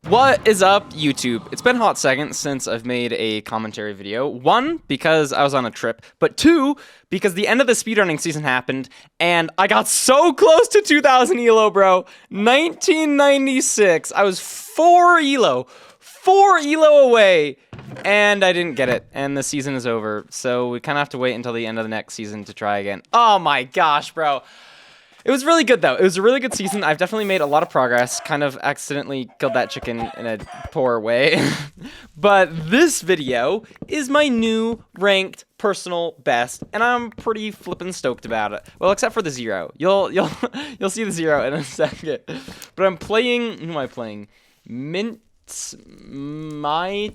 What is up, YouTube? It's been a hot second since I've made a commentary video. One, because I was on a trip, but two, because the end of the speedrunning season happened, and I got so close to 2,000 elo, bro. 1996. I was 4 elo away, and I didn't get it, and the season is over, so we kind of have to wait until the end of the next season to try again. Oh my gosh, bro. It was really good, though. It was a really good season. I've definitely made a lot of progress. Kind of accidentally killed that chicken in a poor way. But this video is my new ranked personal best, and I'm pretty flippin' stoked about it. Well, except for the 0. You'll see the 0 in a second. But I'm playing. Who am I playing? My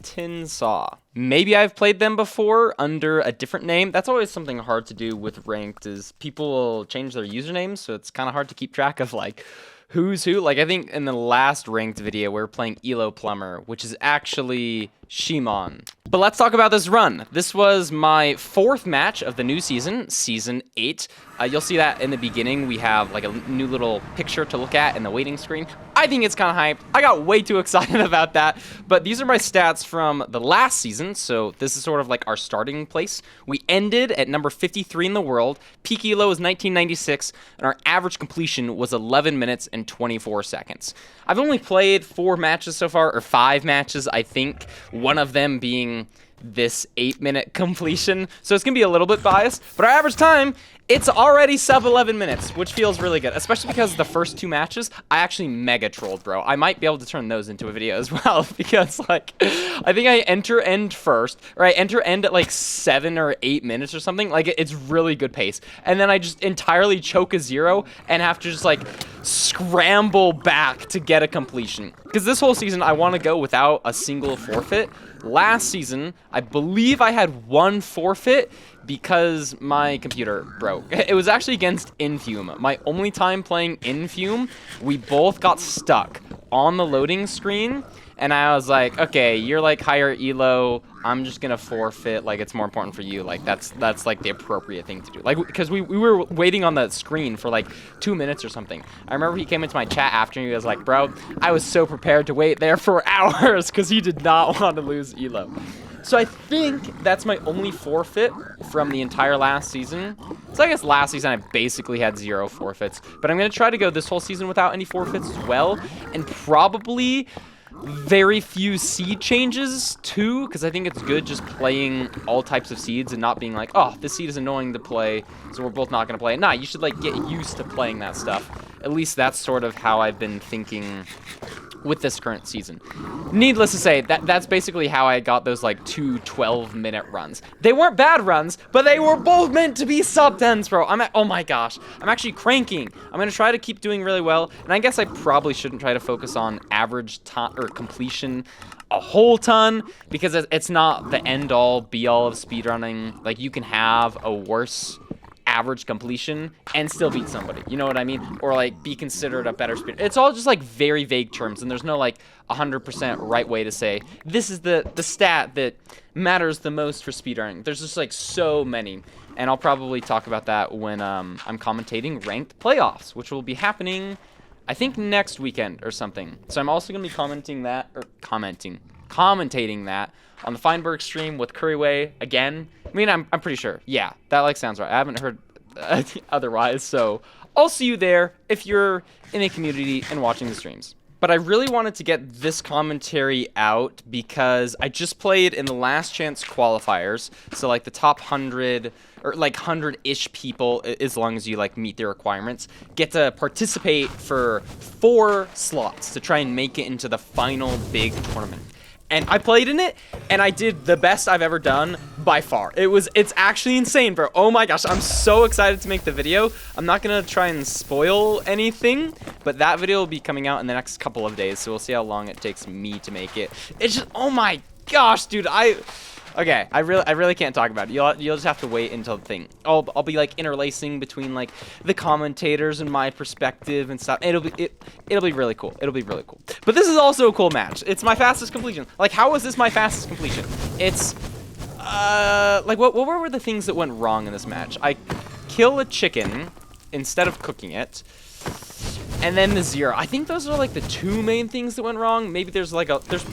Tin Saw. Maybe I've played them before under a different name. That's always something hard to do with ranked, is people will change their usernames, so it's kind of hard to keep track of like who's who. Like I think in the last ranked video we were playing Elo Plumber, which is actually Shimon. But let's talk about this run. This was my 4th match of the new season, Season 8. You'll see that in the beginning. We have like a new little picture to look at in the waiting screen. I think it's kind of hyped. I got way too excited about that. But these are my stats from the last season, so this is sort of like our starting place. We ended at number 53 in the world. Peak elo was 1996, and our average completion was 11 minutes and 24 seconds. I've only played 4 matches so far, or 5 matches, I think. One of them being this 8-minute completion, so it's gonna be a little bit biased, but our average time, it's already sub 11 minutes, which feels really good, especially because the first 2 matches I actually mega trolled, bro. I might be able to turn those into a video as well, because like I think I enter end first, or I enter end at like 7 or 8 minutes or something. Like it's really good pace, and then I just entirely choke a 0 and have to just like scramble back to get a completion, because this whole season I want to go without a single forfeit. Last season, I believe I had 1 forfeit because my computer broke. It was actually against Infume. My only time playing Infume, we both got stuck on the loading screen, and I was like, okay, you're like higher elo, I'm just gonna forfeit, like it's more important for you, like that's like the appropriate thing to do. Like, because we were waiting on the screen for like 2 minutes or something. I remember he came into my chat after and he was like, bro, I was so prepared to wait there for hours because he did not want to lose elo. So I think that's my only forfeit from the entire last season. So I guess last season I basically had 0 forfeits, but I'm gonna try to go this whole season without any forfeits as well, and probably very few seed changes too, because I think it's good just playing all types of seeds and not being like, oh, this seed is annoying to play, so we're both not going to play it. Nah, you should like get used to playing that stuff. At least that's sort of how I've been thinking with this current season. Needless to say, that's basically how I got those like 2 12-minute runs. They weren't bad runs, but they were both meant to be sub-10s, bro. Oh my gosh, I'm actually cranking. I'm gonna try to keep doing really well, and I guess I probably shouldn't try to focus on average time or completion a whole ton, because it's not the end-all be-all of speedrunning. Like, you can have a worse average completion and still beat somebody, you know what I mean? Or like be considered a better speed. It's all just like very vague terms, and there's no like 100% right way to say this is the stat that matters the most for speedrunning. There's just like so many, and I'll probably talk about that when I'm commentating ranked playoffs, which will be happening I think next weekend or something. So I'm also gonna be commentating that on the Feinberg stream with Curryway again. I mean, I'm pretty sure. Yeah, that like sounds right. I haven't heard otherwise, so I'll see you there if you're in a community and watching the streams. But I really wanted to get this commentary out because I just played in the last chance qualifiers, so like the top 100 or like 100-ish people, as long as you like meet the requirements, get to participate for 4 slots to try and make it into the final big tournament. And I played in it, and I did the best I've ever done by far. It's actually insane, bro. Oh my gosh, I'm so excited to make the video. I'm not gonna try and spoil anything, but that video will be coming out in the next couple of days, so we'll see how long it takes me to make it. It's just, oh my gosh, dude, okay, I really can't talk about it. You'll just have to wait until the thing. I'll be like interlacing between like the commentators and my perspective and stuff. It'll be really cool. It'll be really cool. But this is also a cool match. It's my fastest completion. Like, how is this my fastest completion? It's like what were the things that went wrong in this match? I kill a chicken instead of cooking it. and then the 0. I think those are like the two main things that went wrong. Maybe there's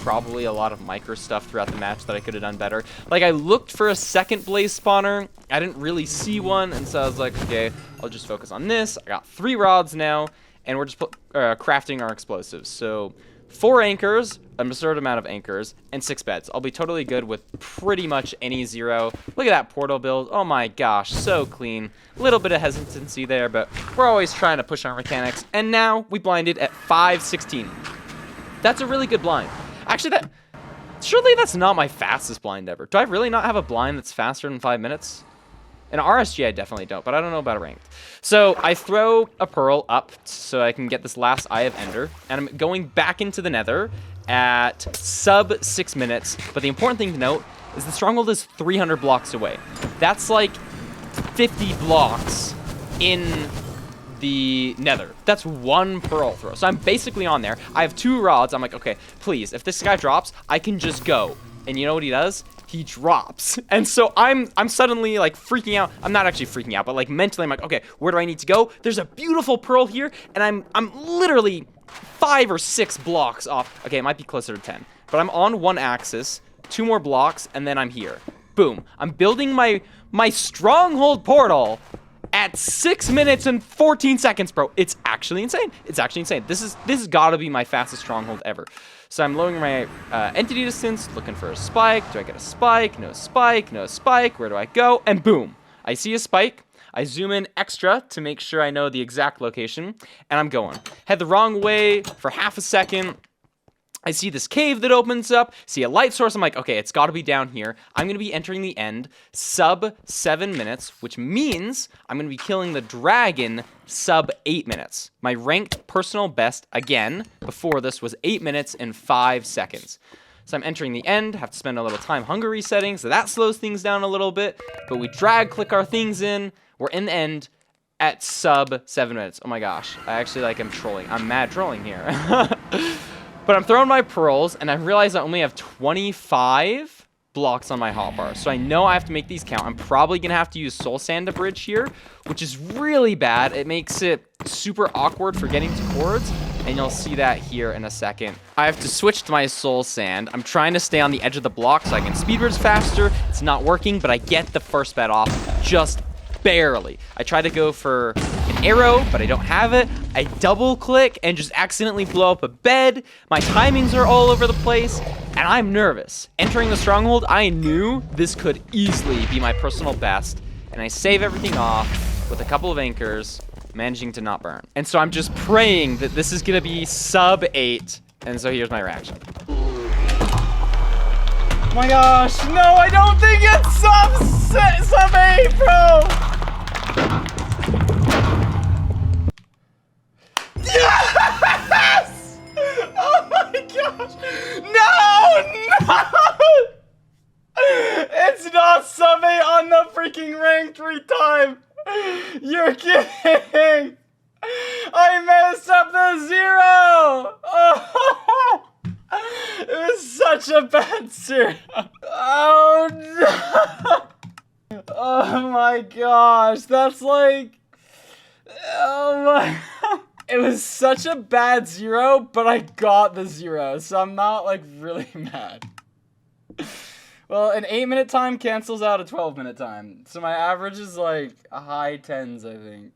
probably a lot of micro stuff throughout the match that I could have done better. Like, I looked for a second blaze spawner. I didn't really see one, and so I was like, okay, I'll just focus on this. I got 3 rods now, and we're just crafting our explosives. So 4 anchors, an absurd amount of anchors, and 6 beds. I'll be totally good with pretty much any 0. Look at that portal build. Oh my gosh, so clean. Little bit of hesitancy there, but we're always trying to push our mechanics. And now we blinded at 5:16. That's a really good blind. Actually, surely that's not my fastest blind ever. Do I really not have a blind that's faster than 5 minutes? In RSG, I definitely don't, but I don't know about a ranked. So I throw a pearl up so I can get this last Eye of Ender, and I'm going back into the Nether at sub 6 minutes. But the important thing to note is the stronghold is 300 blocks away. That's like 50 blocks in the Nether. That's 1 pearl throw. So I'm basically on there. I have 2 rods. I'm like, okay, please, if this guy drops, I can just go. And you know what he does? He drops. And so I'm suddenly like freaking out. I'm not actually freaking out, but like mentally I'm like, okay, where do I need to go? There's a beautiful pearl here, and I'm literally 5 or 6 blocks off. Okay, it might be closer to 10. But I'm on 1 axis, 2 more blocks, and then I'm here. Boom. I'm building my stronghold portal at 6 minutes and 14 seconds, bro. It's actually insane. It's actually insane. This has got to be my fastest stronghold ever. So I'm lowering my entity distance, looking for a spike. Do I get a spike? No spike. No spike. Where do I go? And boom. I see a spike. I zoom in extra to make sure I know the exact location. And I'm going. Head the wrong way for half a second. I see this cave that opens up, see a light source. I'm like, okay, it's got to be down here. I'm going to be entering the end sub 7 minutes, which means I'm going to be killing the dragon sub 8 minutes. My ranked personal best, again, before this was 8 minutes and 5 seconds. So I'm entering the end, have to spend a little time hunger resetting, so that slows things down a little bit. But we drag click our things in. We're in the end at sub 7 minutes. Oh my gosh, I actually am trolling. I'm mad trolling here. But I'm throwing my pearls, and I realize I only have 25 blocks on my hotbar. So I know I have to make these count. I'm probably going to have to use soul sand to bridge here, which is really bad. It makes it super awkward for getting to cords, and you'll see that here in a second. I have to switch to my soul sand. I'm trying to stay on the edge of the block so I can speed bridge faster. It's not working, but I get the first bed off just barely. I try to go for an arrow, but I don't have it. I double click and just accidentally blow up a bed. My timings are all over the place, and I'm nervous. Entering the stronghold, I knew this could easily be my personal best, and I save everything off with a couple of anchors, managing to not burn. And so I'm just praying that this is gonna be sub 8, and so here's my reaction. Oh my gosh, no, I don't think it's sub 8, bro! Yes! Oh my gosh! No! It's not sub 8 on the freaking ranked retime! You're kidding! I messed up the 0! Oh! It was such a bad 0. Oh no! Oh my gosh, that's like... Oh my... It was such a bad 0, but I got the 0, so I'm not like really mad. Well, an 8-minute time cancels out a 12-minute time, so my average is like a high 10s, I think.